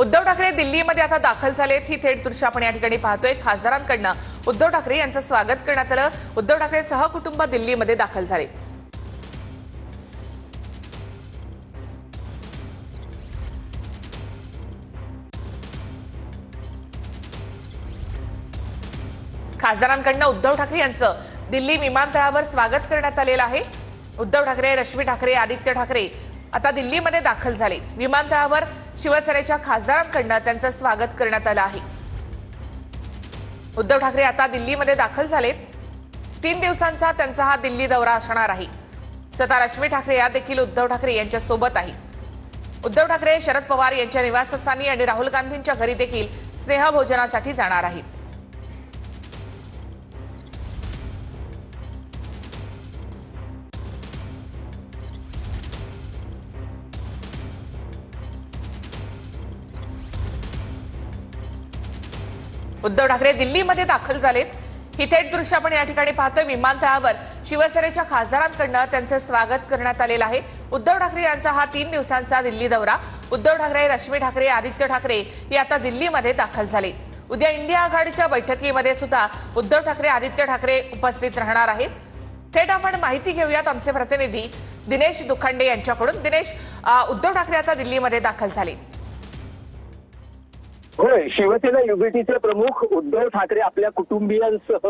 उद्धव ठाकरे दिल्लीमध्ये आता दाखल झालेत। ही थेट दृश्य आपण या ठिकाणी पाहतोय। खासदारांकडून उद्धव ठाकरे यांचं स्वागत करण्यात आलं। उद्धव ठाकरे सहकुटुंब दिल्लीमध्ये दाखल झाले। खासदारांकडून उद्धव ठाकरे यांचं दिल्ली विमानतळावर स्वागत करण्यात आलेलं आहे। उद्धव ठाकरे, रश्मी ठाकरे, आदित्य ठाकरे आता दिल्लीमध्ये दाखल झाले। विमानतळावर शिवसेनेच्या खासदारांकडून त्यांचं स्वागत करण्यात आलं आहे। उद्धव ठाकरे आता दिल्लीमध्ये दाखल झालेत। 3 दिवसांचा त्यांचा हा दिल्ली दौरा असणार आहे। स्वतः रश्मी ठाकरे या देखील उद्धव ठाकरे यांच्या सोबत आहेत। उद्धव ठाकरे शरद पवार यांच्या निवासस्थानी आणि राहुल गांधींच्या घरी देखील स्नेहभोजनासाठी जाणार आहेत। उद्धव ठाकरे दिल्लीमध्ये दाखल झालेत। ही थेट दृश्य आपण या ठिकाणी पाहतोय। विमानतळावर शिवसेनेच्या खासदारांकडून त्यांचे स्वागत करण्यात आलेलं आहे। उद्धव ठाकरे यांचा हा 3 दिवसांचा दिल्ली दौरा। उद्धव ठाकरे, रश्मी ठाकरे, आदित्य ठाकरे हे आता दिल्लीमध्ये दाखल झाले। उद्या इंडिया आघाडीच्या बैठकीमध्ये सुद्धा उद्धव ठाकरे, आदित्य ठाकरे उपस्थित राहणार आहेत। थेट आपण माहिती घेऊयात आमचे प्रतिनिधी दिनेश दुखांडे यांच्याकडून। दिनेश, उद्धव ठाकरे आता दिल्लीमध्ये दाखल झाले। होय, शिवसेना युबीटीचे प्रमुख उद्धव ठाकरे आपल्या कुटुंबियांसह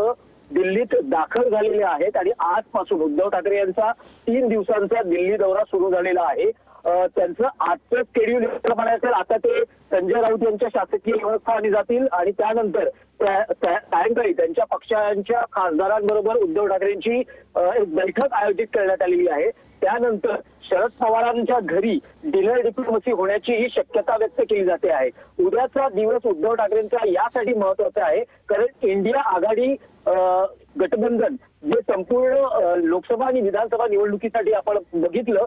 दिल्लीत दाखल झालेले आहेत आणि आजपासून उद्धव ठाकरे यांचा 3 दिवसांचा दिल्ली दौरा सुरू झालेला आहे। त्यांचं आजचं शेड्यूल म्हणायचं आता ते संजय राऊत यांच्या शासकीय निवासस्थानी जातील आणि त्यानंतर सायंकाळी त्यांच्या पक्षांच्या खासदारांबरोबर उद्धव ठाकरेंची एक बैठक आयोजित करण्यात आलेली आहे। त्यानंतर शरद पवारांच्या घरी डिनर डिप्लोमसी होण्याची ही शक्यता व्यक्त केली जाते आहे। उद्याचा दिवस उद्धव ठाकरेंचा यासाठी महत्वाचा आहे कारण इंडिया आघाडी गठबंधन जे संपूर्ण लोकसभा आणि विधानसभा निवडणुकीसाठी आपण बघितलं,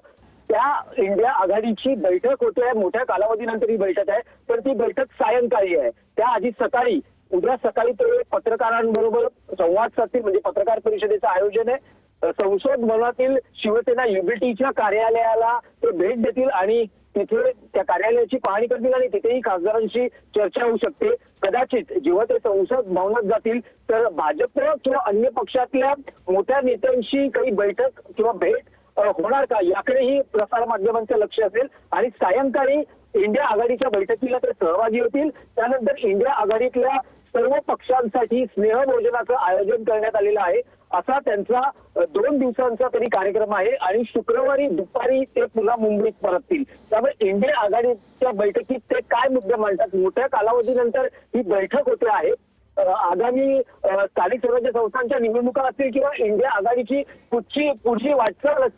त्या इंडिया आघाडीची बैठक होते। मोठ्या कालावधीनंतर ही बैठक आहे, तर ती बैठक सायंकाळी आहे। त्याआधी सकाळी उद्या सकाळी ते पत्रकारांबरोबर संवाद साधतील, म्हणजे पत्रकार परिषदेचं आयोजन आहे। संसद भवनातील शिवसेना युबीटीच्या कार्यालयाला ते भेट देतील आणि तिथे त्या कार्यालयाची पाहणी करतील आणि तिथेही खासदारांशी चर्चा होऊ शकते। कदाचित जेव्हा ते संसद भवनात जातील तर भाजप किंवा अन्य पक्षातल्या मोठ्या नेत्यांशी काही बैठक किंवा भेट होणार का याकडेही प्रसार माध्यमांचं लक्ष असेल आणि सायंकाळी इंडिया आघाडीच्या बैठकीला ते सहभागी होतील। त्यानंतर इंडिया आघाडीतल्या सर्व पक्षांसाठी स्नेहभोजनाचं आयोजन करण्यात आलेलं आहे। असा त्यांचा 2 दिवसांचा तरी कार्यक्रम आहे आणि शुक्रवारी दुपारी ते पुन्हा मुंबईत परततील। त्यामुळे इंडिया आघाडीच्या बैठकीत ते काय मुद्दे मांडतात, मोठ्या कालावधीनंतर ही बैठक होते आहे। आगामी स्थानिक स्वराज्य संस्थांच्या निवडणुका असतील किंवा इंडिया आघाडीची पुढची वाटचाल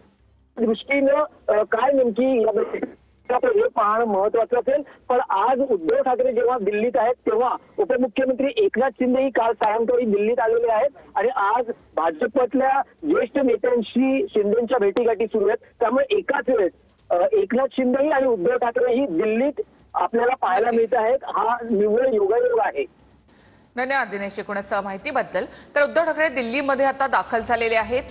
दृष्टीनं काय नेमकी या बैठकीत हे पाहणं महत्वाचं असेल। पण आज उद्धव ठाकरे जेव्हा दिल्लीत आहेत तेव्हा उपमुख्यमंत्री एकनाथ शिंदेही काल सायंकाळी दिल्लीत आलेले आहेत आणि आज भाजपतल्या ज्येष्ठ नेत्यांशी शिंदेच्या भेटीगाठी सुरू आहेत। त्यामुळे एकाच वेळेस एकनाथ शिंदेही आणि उद्धव ठाकरेही दिल्लीत आपल्याला पाहायला मिळत आहेत। हा निव्वळ योगायोग आहे। धन्यवाद दिनेश एकूणच माहितीबद्दल। तर उद्धव ठाकरे दिल्लीमध्ये आता दाखल झालेले आहेत।